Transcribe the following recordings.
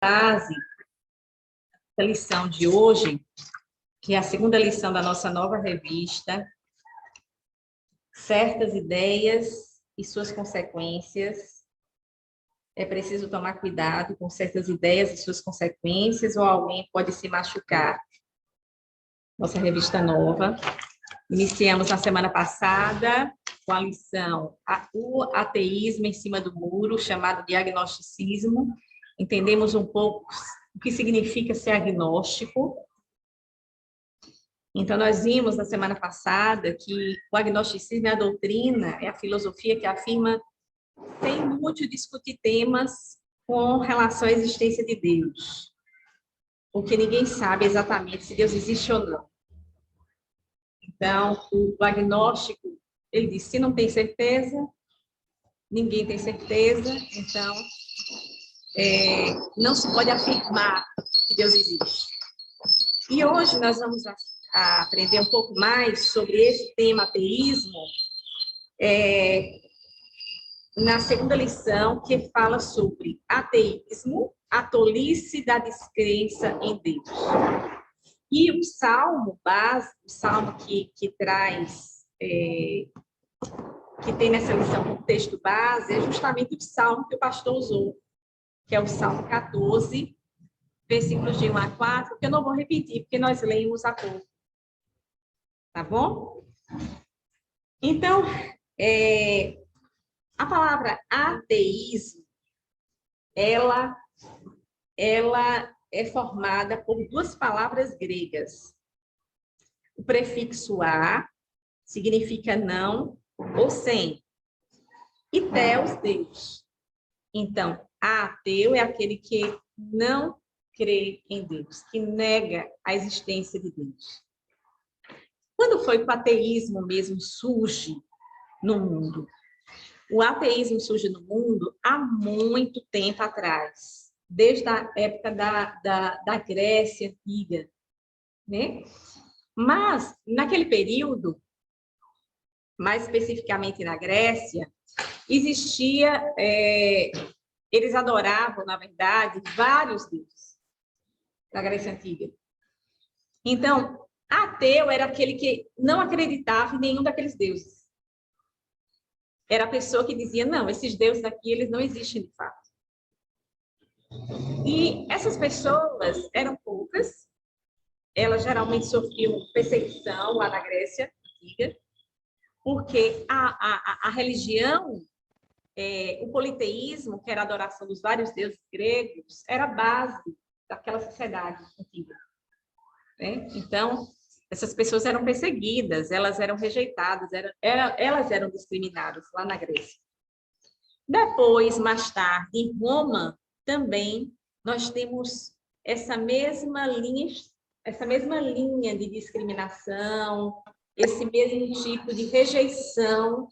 base da lição de hoje, que é a segunda lição da nossa nova revista, Certas Ideias e Suas Consequências. É preciso tomar cuidado com certas ideias e suas consequências, ou alguém pode se machucar. Nossa revista nova. Iniciamos na semana passada com a lição O Ateísmo em Cima do Muro, chamado de Agnosticismo. Entendemos um pouco o que significa ser agnóstico. Então, nós vimos na semana passada que o agnosticismo é a doutrina, é a filosofia que afirma sem muito discutir temas com relação à existência de Deus, porque ninguém sabe exatamente se Deus existe ou não. Então, o agnóstico, ele diz, se não tem certeza, ninguém tem certeza, então não se pode afirmar que Deus existe. E hoje nós vamos aprender um pouco mais sobre esse tema ateísmo, na segunda lição, que fala sobre ateísmo, a tolice da descrença em Deus. E o salmo base, o salmo que traz, que tem nessa lição como texto base, é justamente o salmo que o pastor usou, que é o Salmo 14, versículos de 1 a 4, que eu não vou repetir, porque nós lemos há pouco. Tá bom? Então, a palavra ateísmo, ela é formada por duas palavras gregas. O prefixo a significa não ou sem. E theos, Deus. Então, ateu é aquele que não crê em Deus, que nega a existência de Deus. Quando foi que o ateísmo mesmo surge no mundo? O ateísmo surge no mundo há muito tempo atrás, desde a época da Grécia Antiga, né? Mas, naquele período, mais especificamente na Grécia, existia, eles adoravam, na verdade, vários deuses da Grécia Antiga. Então, ateu era aquele que não acreditava em nenhum daqueles deuses. Era a pessoa que dizia, não, esses deuses aqui, eles não existem de fato. E essas pessoas eram poucas, elas geralmente sofriam perseguição lá na Grécia Antiga, porque a religião, o politeísmo, que era a adoração dos vários deuses gregos, era a base daquela sociedade antiga. Né? Então, essas pessoas eram perseguidas, elas eram rejeitadas, elas eram discriminadas lá na Grécia. Depois, mais tarde, em Roma, também nós temos essa mesma linha de discriminação, esse mesmo tipo de rejeição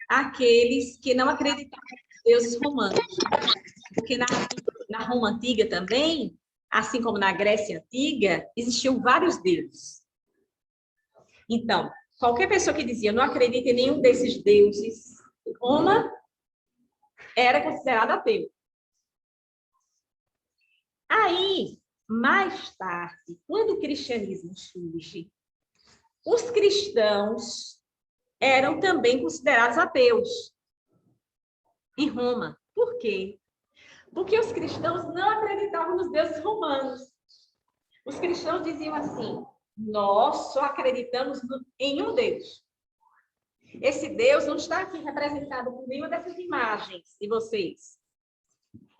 àqueles que não acreditavam nos deuses romanos. Porque na Roma Antiga também, assim como na Grécia Antiga, existiam vários deuses. Então, qualquer pessoa que dizia, não acredita em nenhum desses deuses, Roma era considerada ateu. Aí, mais tarde, quando o cristianismo surge, os cristãos eram também considerados ateus em Roma. Por quê? Porque os cristãos não acreditavam nos deuses romanos. Os cristãos diziam assim, nós só acreditamos em um Deus. Esse Deus não está aqui representado por nenhuma dessas imagens de vocês.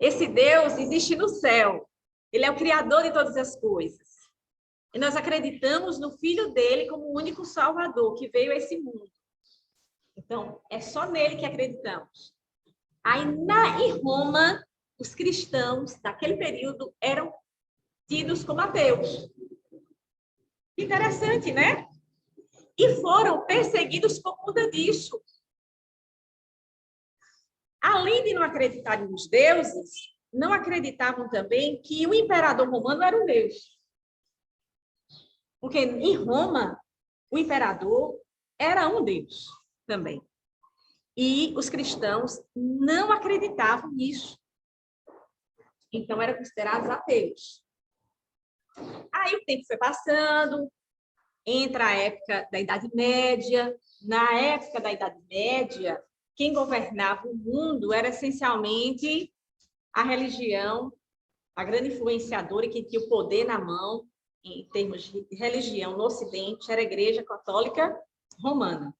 Esse Deus existe no céu. Ele é o criador de todas as coisas. E nós acreditamos no Filho dele como o único Salvador que veio a esse mundo. Então, é só nele que acreditamos. Aí, em Roma, os cristãos daquele período eram tidos como ateus. Interessante, né? E foram perseguidos por conta disso. Além de não acreditarem nos deuses, não acreditavam também que o imperador romano era um deus. Porque em Roma, o imperador era um deus também. E os cristãos não acreditavam nisso. então eram considerados ateus. Aí o tempo foi passando, entra a época da Idade Média. Na época da Idade Média, quem governava o mundo era essencialmente a religião, a grande influenciadora e que tinha o poder na mão, em termos de religião no Ocidente, era a Igreja Católica Romana.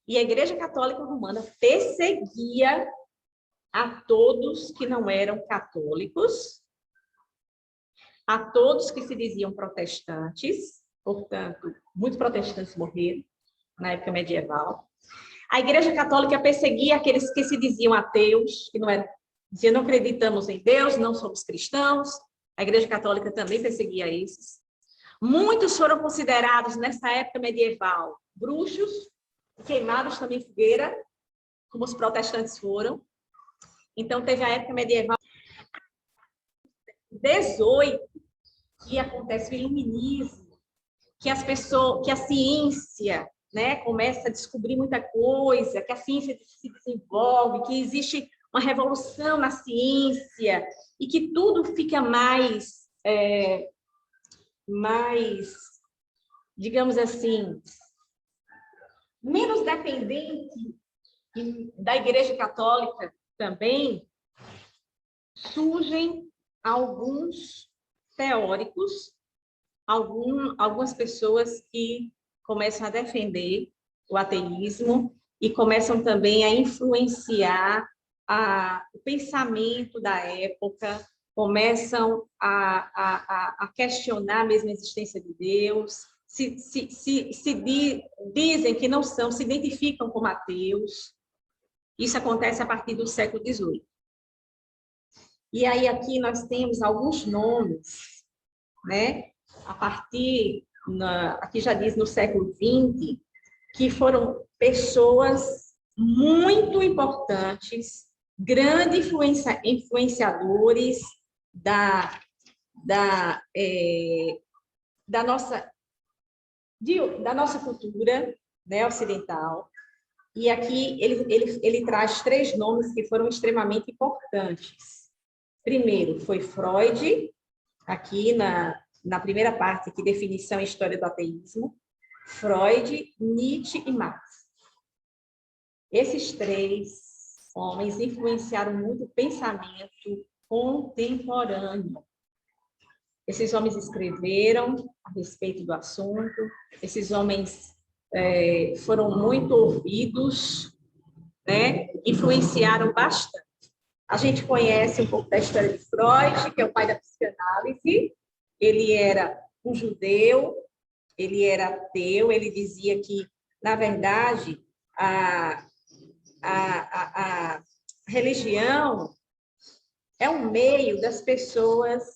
E a Igreja Católica Romana perseguia a todos que não eram católicos, a todos que se diziam protestantes, portanto, muitos protestantes morreram na época medieval. A Igreja Católica perseguia aqueles que se diziam ateus, que não eram, diziam, não acreditamos em Deus, não somos cristãos. A Igreja Católica também perseguia esses. Muitos foram considerados, nessa época medieval, bruxos, queimados também em fogueira, como os protestantes foram. Então, teve a época medieval 18, que acontece o iluminismo, que a ciência, né, começa a descobrir muita coisa, que a ciência se desenvolve, que existe uma revolução na ciência e que tudo fica mais, digamos assim, menos dependente da Igreja Católica também. Surgem alguns teóricos, algumas pessoas que começam a defender o ateísmo e começam também a influenciar o pensamento da época, começam a questionar mesmo a existência de Deus, dizem que não são, se identificam como ateus. Isso acontece a partir do século XVIII. E aí aqui nós temos alguns nomes, né? A partir, aqui já diz no século XX, que foram pessoas muito importantes, grandes influenciadores da nossa cultura, né, ocidental. E aqui ele traz 3 nomes que foram extremamente importantes. Primeiro foi Freud, aqui na primeira parte, aqui, definição e história do ateísmo. Freud, Nietzsche e Marx. Esses 3 homens influenciaram muito o pensamento contemporâneo. Esses homens escreveram a respeito do assunto, esses homens foram muito ouvidos, né? Influenciaram bastante. A gente conhece um pouco da história de Freud, que é o pai da psicanálise. Ele era um judeu, ele era ateu, ele dizia que, na verdade, a religião é um meio das pessoas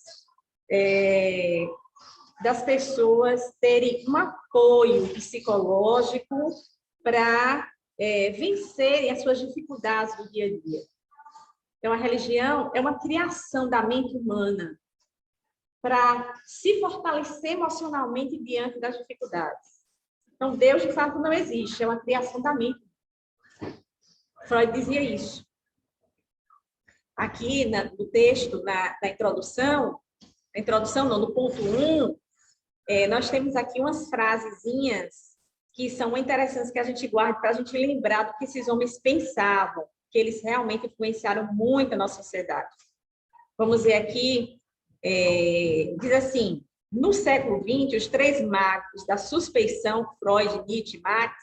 terem um apoio psicológico para vencerem as suas dificuldades do dia a dia. Então, a religião é uma criação da mente humana para se fortalecer emocionalmente diante das dificuldades. Então, Deus, de fato, não existe, é uma criação da mente. Freud dizia isso. Aqui no texto, na introdução não, no ponto 1, nós temos aqui umas frasezinhas que são interessantes que a gente guarda para a gente lembrar do que esses homens pensavam, que eles realmente influenciaram muito a nossa sociedade. Vamos ver aqui, diz assim, no século XX, os 3 magos da suspeição, Freud, Nietzsche e Marx,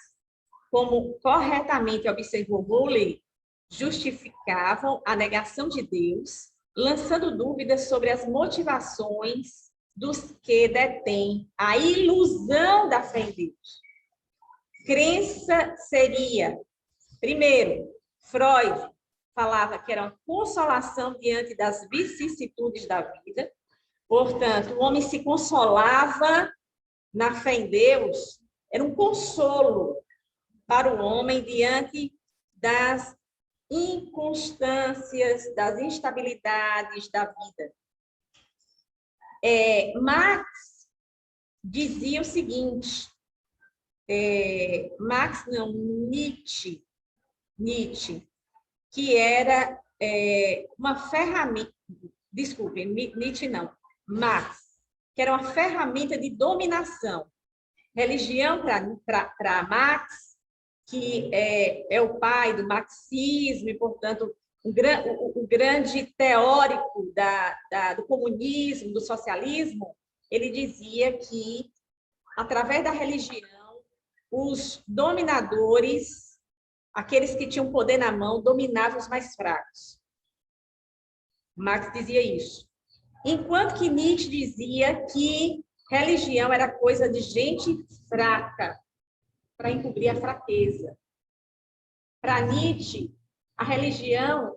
como corretamente observou Bowley, justificavam a negação de Deus, lançando dúvidas sobre as motivações dos que detêm a ilusão da fé em Deus. Crença seria, primeiro, Freud falava que era uma consolação diante das vicissitudes da vida. Portanto, o homem se consolava na fé em Deus, era um consolo para o homem diante das inconstâncias, das instabilidades da vida. Marx dizia o seguinte, Nietzsche, que era uma ferramenta, desculpe, Nietzsche não, Marx, que era uma ferramenta de dominação. Religião, para Marx, que é o pai do marxismo, e, portanto, o grande teórico do comunismo, do socialismo, ele dizia que, através da religião, os dominadores, aqueles que tinham poder na mão, dominavam os mais fracos. Marx dizia isso. Enquanto que Nietzsche dizia que religião era coisa de gente fraca, para encobrir a fraqueza. Para Nietzsche, a religião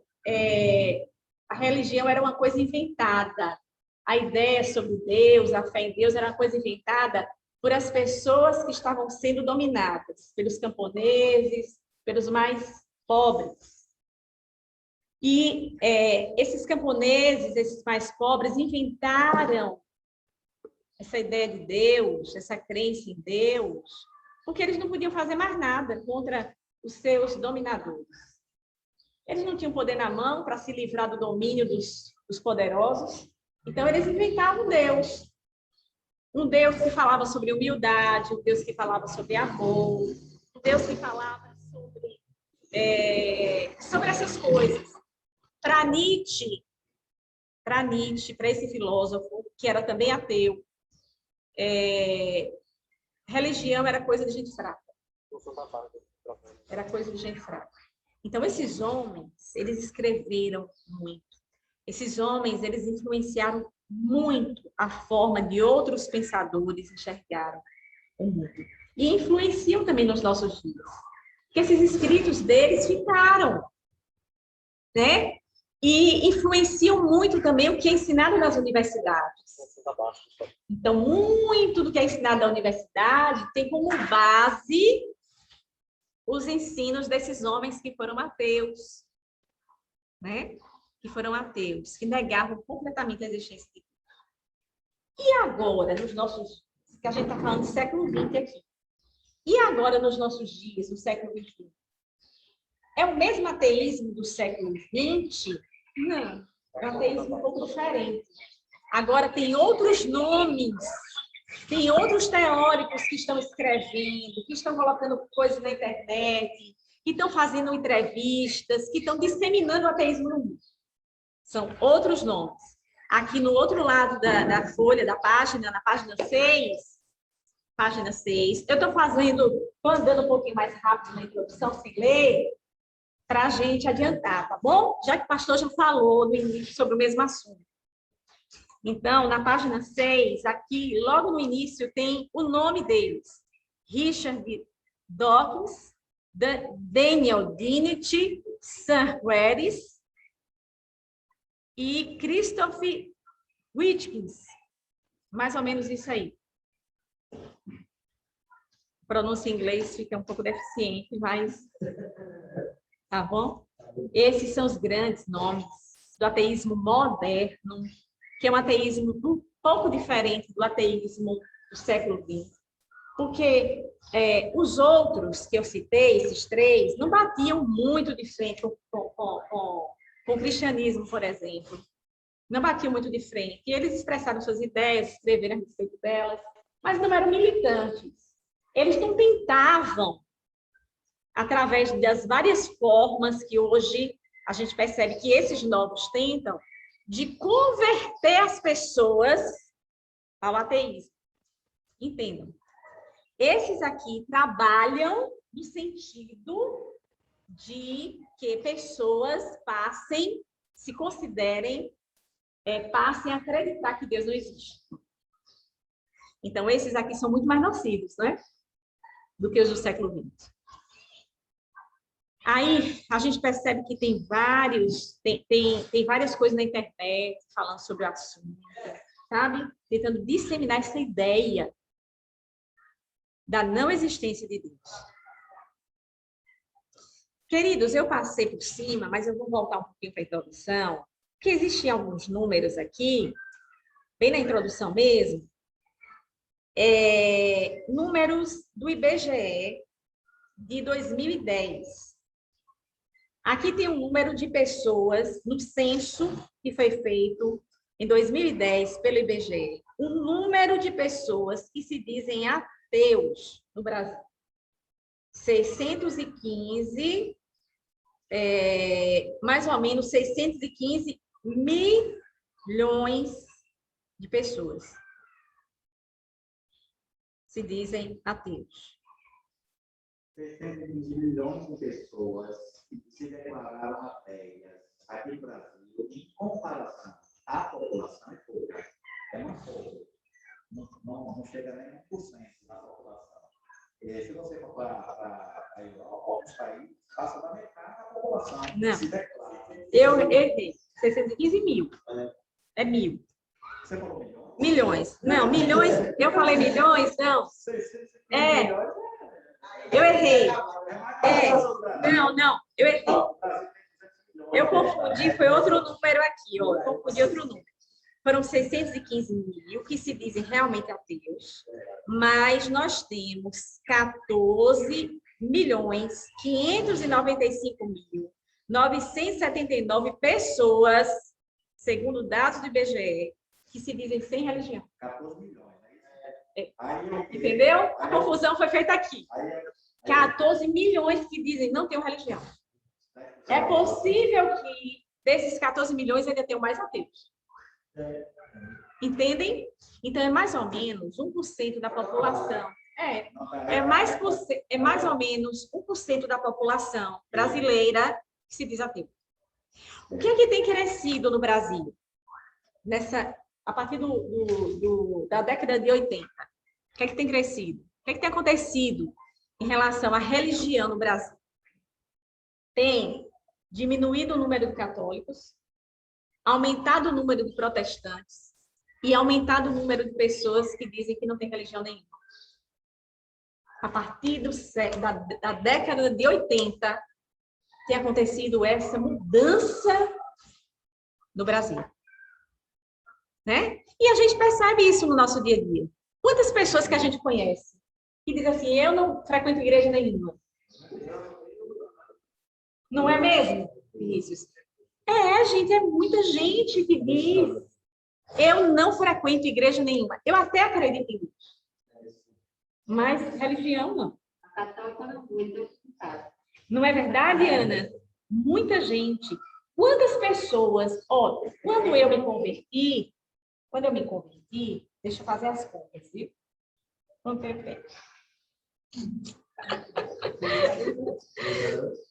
era uma coisa inventada. A ideia sobre Deus, a fé em Deus, era uma coisa inventada por as pessoas que estavam sendo dominadas, pelos camponeses, pelos mais pobres. E esses camponeses, esses mais pobres, inventaram essa ideia de Deus, essa crença em Deus, porque eles não podiam fazer mais nada contra os seus dominadores. Eles não tinham poder na mão para se livrar do domínio dos poderosos, então eles inventavam Deus. Um Deus que falava sobre humildade, um Deus que falava sobre amor, um Deus que falava sobre essas coisas. Para Nietzsche, para esse filósofo, que era também ateu, religião era coisa de gente fraca. Era coisa de gente fraca. Então, esses homens, eles escreveram muito. Esses homens, eles influenciaram muito a forma de outros pensadores enxergaram o mundo. E influenciam também nos nossos dias. Porque esses escritos deles ficaram, né? E influenciam muito também o que é ensinado nas universidades. Então, muito do que é ensinado na universidade tem como base os ensinos desses homens que foram ateus, né? Que foram ateus, que negavam completamente a existência de Deus. E agora, que a gente está falando do século XX aqui, e agora nos nossos dias, no século XXI? É o mesmo ateísmo do século XX? Não, é um ateísmo um pouco diferente. Agora tem outros nomes, tem outros teóricos que estão escrevendo, que estão colocando coisas na internet, que estão fazendo entrevistas, que estão disseminando o ateísmo no mundo. São outros nomes. Aqui no outro lado da folha, da página, na página 6, eu estou andando um pouquinho mais rápido na introdução, sem ler, para a gente adiantar, tá bom? Já que o pastor já falou no início sobre o mesmo assunto. Então, na página 6, aqui, logo no início, tem o nome deles. Richard Dawkins, Daniel Dennett, Sam Harris e Christopher Whitkins. Mais ou menos isso aí. A pronúncia em inglês fica um pouco deficiente, mas... Tá bom? Esses são os grandes nomes do ateísmo moderno, que é um ateísmo um pouco diferente do ateísmo do século XX. Porque os outros que eu citei, esses três, não batiam muito de frente com o cristianismo, por exemplo. Não batiam muito de frente. E eles expressaram suas ideias, escreveram a respeito delas, mas não eram militantes. Eles não tentavam, através das várias formas que hoje a gente percebe que esses novos tentam, de converter as pessoas ao ateísmo. Entendam. Esses aqui trabalham no sentido de que pessoas se considerem, passem a acreditar que Deus não existe. Então, esses aqui são muito mais nocivos, né? Do que os do século XX. Aí, a gente percebe que tem várias coisas na internet falando sobre o assunto, sabe? Tentando disseminar essa ideia da não existência de Deus. Queridos, eu passei por cima, mas eu vou voltar um pouquinho para a introdução, porque existem alguns números aqui, bem na introdução mesmo, números do IBGE de 2010. Aqui tem um número de pessoas no censo que foi feito em 2010, pelo IBGE, o número de pessoas que se dizem ateus no Brasil. 615, mais ou menos 615 milhões de pessoas se dizem ateus. 615 milhões de pessoas que se declararam ateias aqui no Brasil, em comparação à população, é uma coisa. Não chega nem a 1% da população. Se você for para a Europa, alguns países, passa da metade da população. Não. Se declara. Eu errei. 615 mil. É mil. Você falou milhões? Milhões. Não, milhões. Eu falei milhões? Não. Eu errei. Não. Eu errei. Eu confundi. Foi outro número aqui. Ó. Eu confundi outro número. Foram 615 mil que se dizem realmente ateus, mas nós temos 14.595.979 pessoas, segundo dados do IBGE, que se dizem sem religião. 14 milhões, né? Entendeu? A confusão foi feita aqui. 14 milhões que dizem não tenham religião. É possível que desses 14 milhões ainda tenham mais ateus. Entendem? Então, é mais ou menos 1% da população. É mais ou menos 1% da população brasileira que se diz ateu. O que é que tem crescido no Brasil? A partir da década de 80. O que é que tem crescido? O que é que tem acontecido em relação à religião no Brasil? Tem diminuído o número de católicos, aumentado o número de protestantes e aumentado o número de pessoas que dizem que não tem religião nenhuma. A partir da década de 80, tem acontecido essa mudança no Brasil. Né? E a gente percebe isso no nosso dia a dia. Quantas pessoas que a gente conhece que dizem assim, eu não frequento igreja nenhuma. Não é mesmo, Vinícius? Gente, é muita gente que diz, eu não frequento igreja nenhuma. Eu até acredito em Deus. Mas religião, não. Não é verdade, Ana? Muita gente. Quantas pessoas... quando eu me converti, deixa eu fazer as contas, viu? Quanto tempo tem?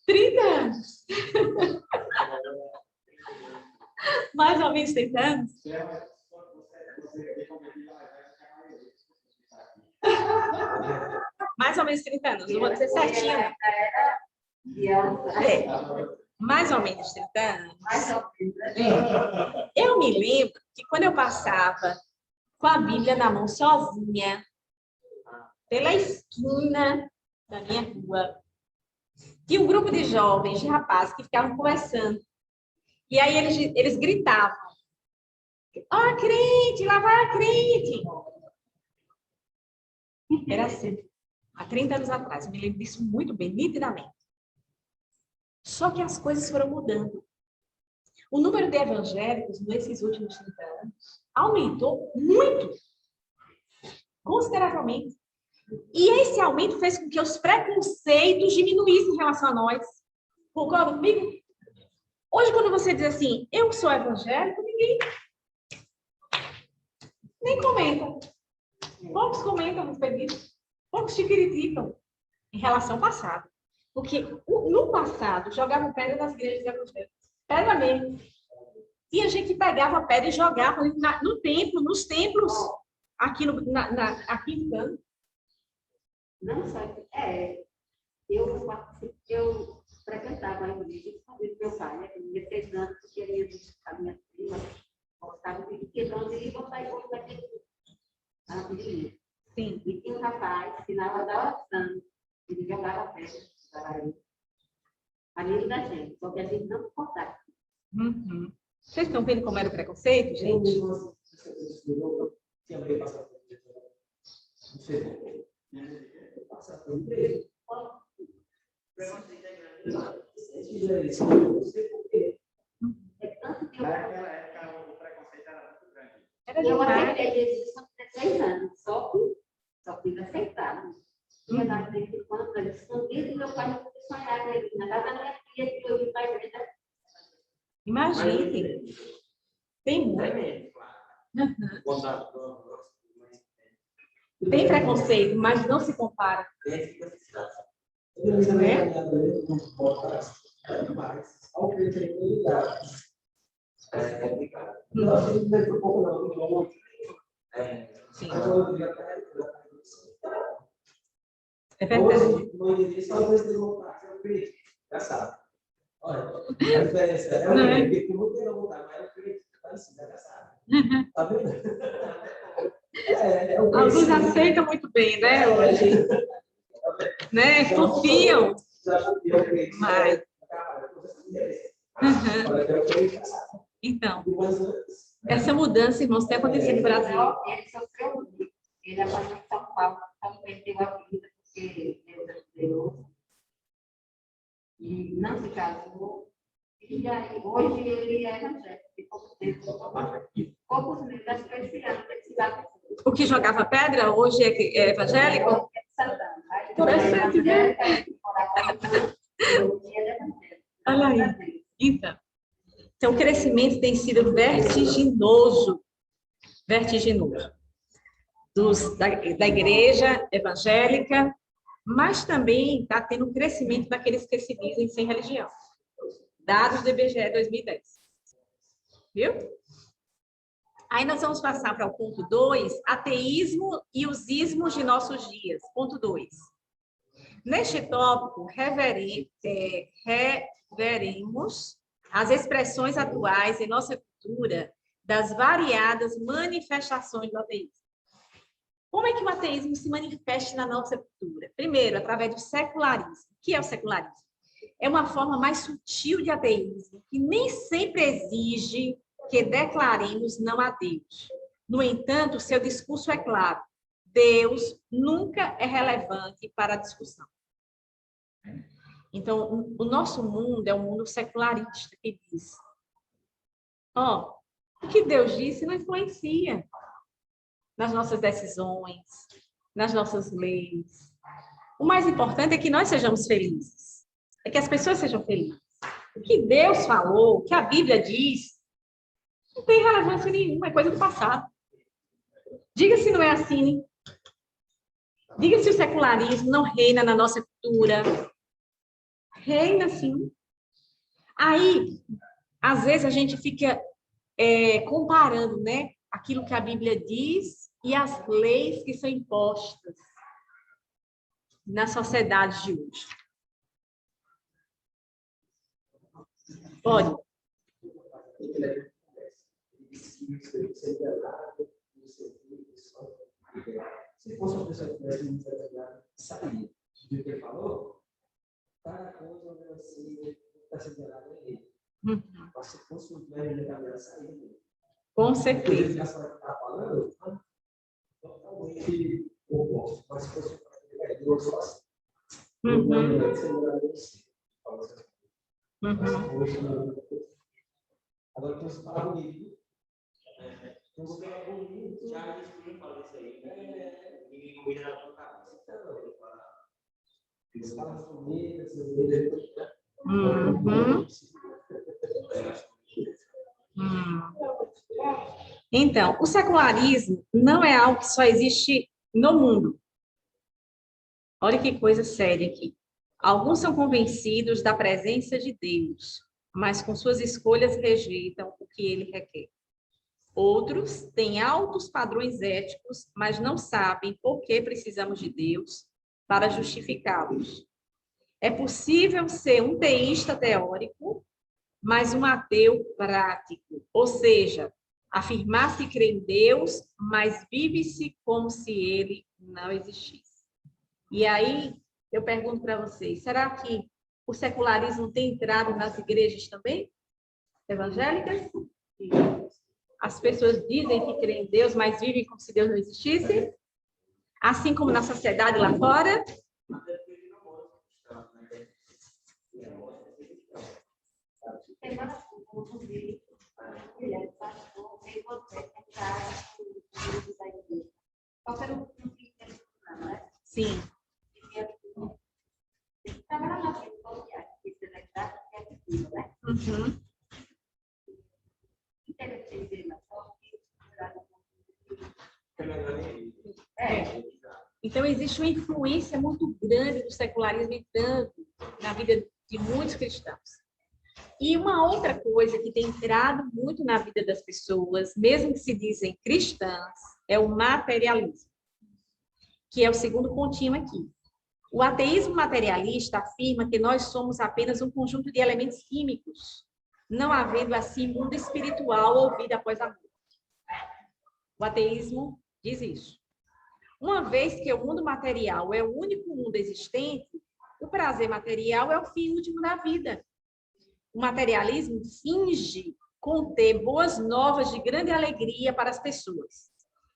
30 anos. Mais ou menos 30 anos? Mais ou menos 30 anos. Não vou dizer certinho. Mais ou menos 30 anos. Eu me lembro que quando eu passava com a Bíblia na mão sozinha, pela esquina da minha rua, tinha um grupo de jovens, de rapazes, que ficavam conversando. E aí eles gritavam, ó, crente, lá vai a crente. Era assim, há 30 anos atrás. Eu me lembro disso muito bem, nitidamente. Só que as coisas foram mudando. O número de evangélicos, nesses últimos 30 anos, aumentou muito. Consideravelmente. E esse aumento fez com que os preconceitos diminuíssem em relação a nós. Concorda comigo? Hoje, quando você diz assim, eu sou evangélico, ninguém nem comenta. Poucos comentam a respeito disso. Poucos te criticam em relação ao passado. Porque no passado, jogavam pedra nas igrejas evangélicas. Pedra mesmo. E a gente pegava pedra e jogava no templo, nos templos, aqui no canto. Não só eu frequentava a igreja com o meu pai, né? Eu tinha 3 anos, porque ele ia visitar a minha prima, gostava de então ele ia botar em conta daquele pequenininho. Sim. E tinha um rapaz que na hora da oração, ele jogava pedra, amigo da gente, só que a gente não suportava. Uhum. Vocês estão vendo como era o preconceito, gente? Naquela época o preconceito era muito Eu aceitei Jesus com 16 anos, só que aceitava. Ia lá de vez em quando, para escondido, e meu pai não podia sonhar com ele. Na casa da minha filha, que eu vim para a igreja. Imagine. Tem muito. Tem preconceito, mas não se compara. Sim. É verdade. Olha, a diferença é o que não tem vontade, mas eu creio que está assim, engraçado. Tá vendo? Alguns aceitam muito bem, né, hoje. Né? Confiam. Mas... Então, essa mudança, irmãos, tem acontecido no Brasil. Ele sofreu muito. Ele abandonou São Paulo, quando perdeu a vida, porque Deus ajudou. E não se casou. E aí, hoje ele é evangélico. Poucos meses, acho que esse ano, o que jogava pedra hoje é evangélico? Interessante, né? Olha aí. Então, o crescimento tem sido vertiginoso. Vertiginoso. Da igreja evangélica, mas também está tendo um crescimento daqueles que se dizem sem religião. Dados do IBGE 2010. Viu? Aí nós vamos passar para o ponto 2, ateísmo e os ismos de nossos dias. Ponto 2. Neste tópico, reveremos as expressões atuais em nossa cultura das variadas manifestações do ateísmo. Como é que o ateísmo se manifesta na nossa cultura? Primeiro, através do secularismo. O que é o secularismo? É uma forma mais sutil de ateísmo, que nem sempre exige que declaremos não a Deus. No entanto, seu discurso é claro. Deus nunca é relevante para a discussão. Então, o nosso mundo é um mundo secularista, que diz, o que Deus disse não influencia nas nossas decisões, nas nossas leis. O mais importante é que nós sejamos felizes, é que as pessoas sejam felizes. O que Deus falou, o que a Bíblia diz, não tem relevância nenhuma, é coisa do passado. Diga se não é assim. Diga se o secularismo não reina na nossa cultura. Reina, sim. Aí, às vezes, a gente fica comparando, né, aquilo que a Bíblia diz e as leis que são impostas na sociedade de hoje. Pode. Se fosse uma pessoa que tivesse muita verdade, sabia do que ele falou, cada coisa está sendo errada em ele. Mas se fosse um velho de cabeça saindo, com certeza. Ele está falando, totalmente oposto. Mas se fosse um velho só assim, agora, você fala bonito. Você fala bonito. Já disse que fala isso aí. Ninguém cuida da tua cabeça. Você fala bonito, Então, o secularismo não é algo que só existe no mundo. Olha que coisa séria aqui. Alguns são convencidos da presença de Deus, mas com suas escolhas rejeitam o que ele requer. Outros têm altos padrões éticos, mas não sabem por que precisamos de Deus para justificá-los. É possível ser um teísta teórico, mas um ateu prático, ou seja, afirmar-se crer em Deus, mas vive-se como se ele não existisse. E aí, eu pergunto para vocês, será que o secularismo tem entrado nas igrejas também? Evangélicas? As pessoas dizem que creem em Deus, mas vivem como se Deus não existisse? Assim como na sociedade lá fora? Tem uma Sim. Uhum. Então, existe uma influência muito grande do secularismo entrando na vida de muitos cristãos. E uma outra coisa que tem entrado muito na vida das pessoas, mesmo que se dizem cristãs, é o materialismo, que é o segundo pontinho aqui. O ateísmo materialista afirma que nós somos apenas um conjunto de elementos químicos, não havendo assim mundo espiritual ou vida após a morte. O ateísmo diz isso. Uma vez que o mundo material é o único mundo existente, o prazer material é o fim último da vida. O materialismo finge conter boas novas de grande alegria para as pessoas.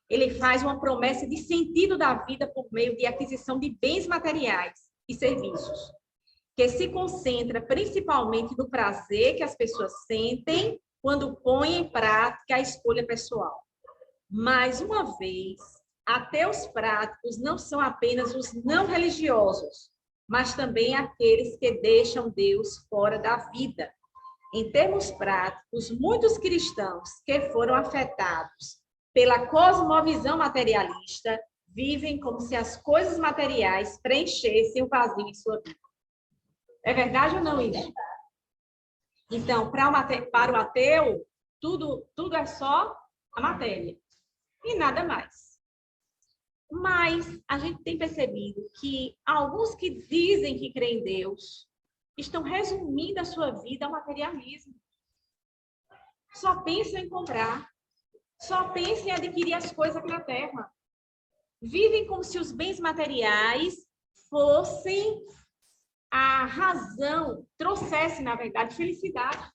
Ele faz uma promessa de sentido da vida por meio de aquisição de bens materiais e serviços, que se concentra principalmente no prazer que as pessoas sentem quando põem em prática a escolha pessoal. Mais uma vez, ateus práticos não são apenas os não religiosos, mas também aqueles que deixam Deus fora da vida. Em termos práticos, muitos cristãos que foram afetados pela cosmovisão materialista vivem como se as coisas materiais preenchessem o vazio em sua vida. É verdade ou não isso? Então, para o ateu, tudo é só a matéria e nada mais. Mas a gente tem percebido que alguns que dizem que creem em Deus estão resumindo a sua vida ao materialismo. Só pensam em comprar, só pensam em adquirir as coisas aqui na terra. Vivem como se os bens materiais fossem a razão, trouxessem, na verdade, felicidade.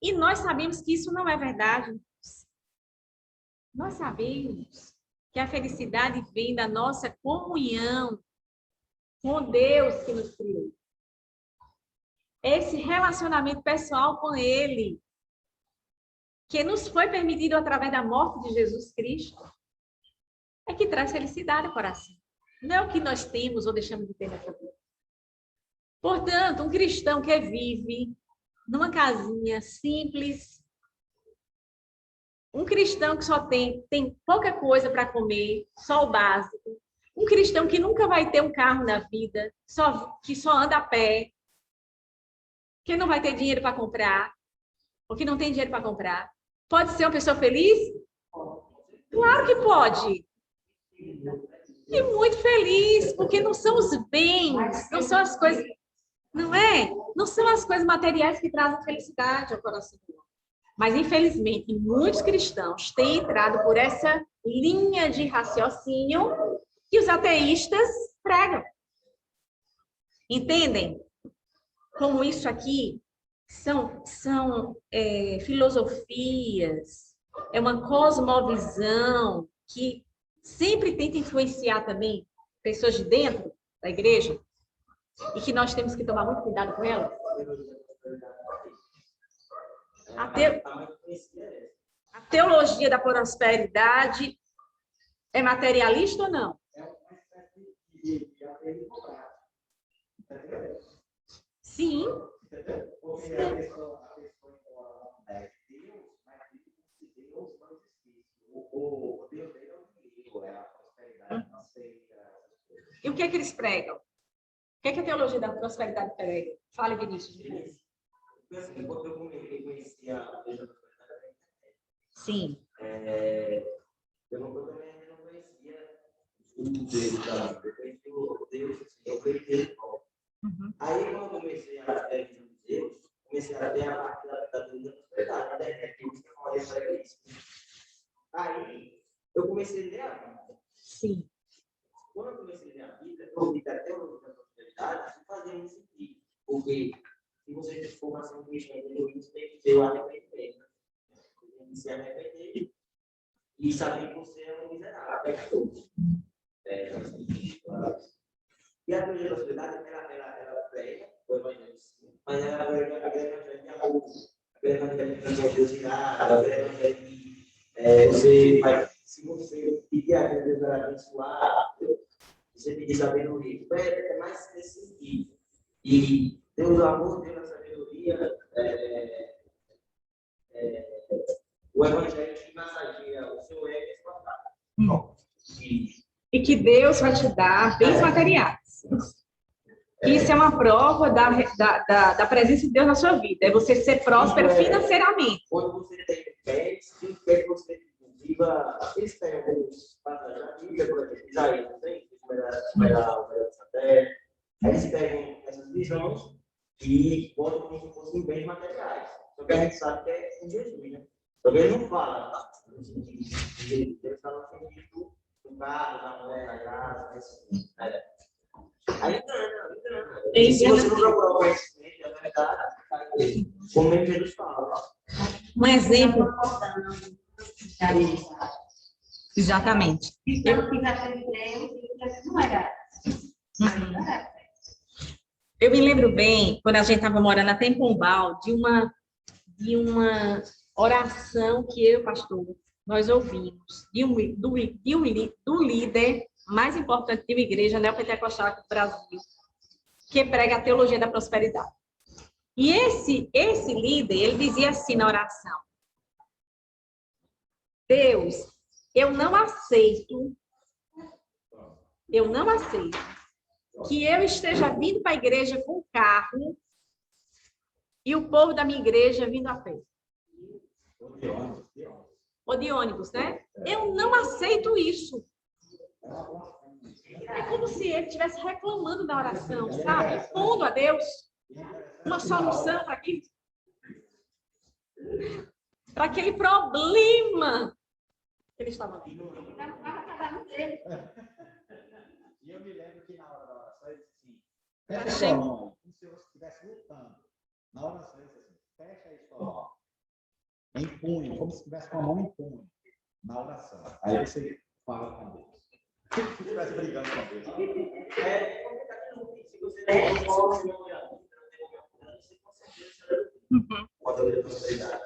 E nós sabemos que isso não é verdade. Nós sabemos que a felicidade vem da nossa comunhão com Deus que nos criou. Esse relacionamento pessoal com Ele, que nos foi permitido através da morte de Jesus Cristo, é que traz felicidade ao coração. Não é o que nós temos ou deixamos de ter nessa vida. Portanto, um cristão que vive numa casinha simples, um cristão que só tem pouca coisa para comer, só o básico, um cristão que nunca vai ter um carro na vida, que só anda a pé, que não vai ter dinheiro para comprar, ou que não tem dinheiro para comprar, pode ser uma pessoa feliz? Claro que pode. E muito feliz, porque não são os bens, não são as coisas, não é? Não são as coisas materiais que trazem felicidade ao coração. Mas, infelizmente, muitos cristãos têm entrado por essa linha de raciocínio que os ateístas pregam. Entendem? Como isso aqui são filosofias, é uma cosmovisão que sempre tenta influenciar também pessoas de dentro da igreja e que nós temos que tomar muito cuidado com elas. A teologia da prosperidade é materialista ou não? Sim. Porque a pessoa é Deus, mas Deus não existe. O Deus dele é o dinheiro, é a prosperidade financeira. E o que é que eles pregam? O que é que a teologia da prosperidade prega? Fale, Vinícius. Quando eu conheci a teologia da prosperidade, sim. Eu não conhecia o Deus da vida. Eu conheci o Deus. Aí, quando eu comecei a ter Deus, comecei a ter a parte da teologia da prosperidade, né? Que você falou sobre isso. Aí, eu comecei a ler a Bíblia. Sim. Quando eu comecei a ler a Bíblia, eu vi que a teologia da prosperidade não fazia muito sentido. Porque se você tem formação cristã, você tem que ter o arrependimento. Você tem que se arrepender e saber que você é um miserável, pecador. E a teologia da prosperidade, ela prega o evangelho, mas ela prega a evangelho de amor, a evangelho de grandiosidade, a evangelho de você vai, se você pedir a Deus para abençoar, você pedir sabedoria. É mais nesse sentido. E Deus, o amor, Deus, a sabedoria, o evangelho te massageia o seu ego espantado. E que Deus vai te dar bens materiais. Isso é uma prova da presença de Deus na sua vida. É você ser próspero financeiramente. Quando você tem pés, Deus quer que você viva. Eles têm alguns passagens da Bíblia, por exemplo, Isaías, não tem? Esperar o melhor dessa terra. Aí eles pegam essas visões e botam como se fossem bens materiais. Só que a gente sabe que é com Jesus, né? Só que ele não fala, tá? Ele está no sentido do carro, da mulher, da casa, aí engana. E se você não procurar o conhecimento, a verdade, como é que Jesus fala? Um exemplo. Exatamente. Eu me lembro bem, quando a gente estava morando até em Pombal, de uma oração que eu, pastor, nós ouvimos, do líder mais importante de uma igreja neopentecostal do Brasil, que prega a teologia da prosperidade. E esse líder, ele dizia assim na oração: Deus, eu não aceito que eu esteja vindo para a igreja com carro e o povo da minha igreja vindo a pé. Ou de ônibus, né? Eu não aceito isso. É como se ele estivesse reclamando da oração, sabe? Pondo a Deus uma solução para aquilo. Para aquele problema que ele estava vendo. E eu me lembro que na hora da oração ele disse assim, fecha a mão, como se você estivesse lutando. Na oração ele disse assim, fecha a sua mão. Em punho, como se estivesse com a mão em punho. Na oração. Aí você fala com Deus. Como se estivesse brigando com Deus. Se você não pode, quando ele prosperidade.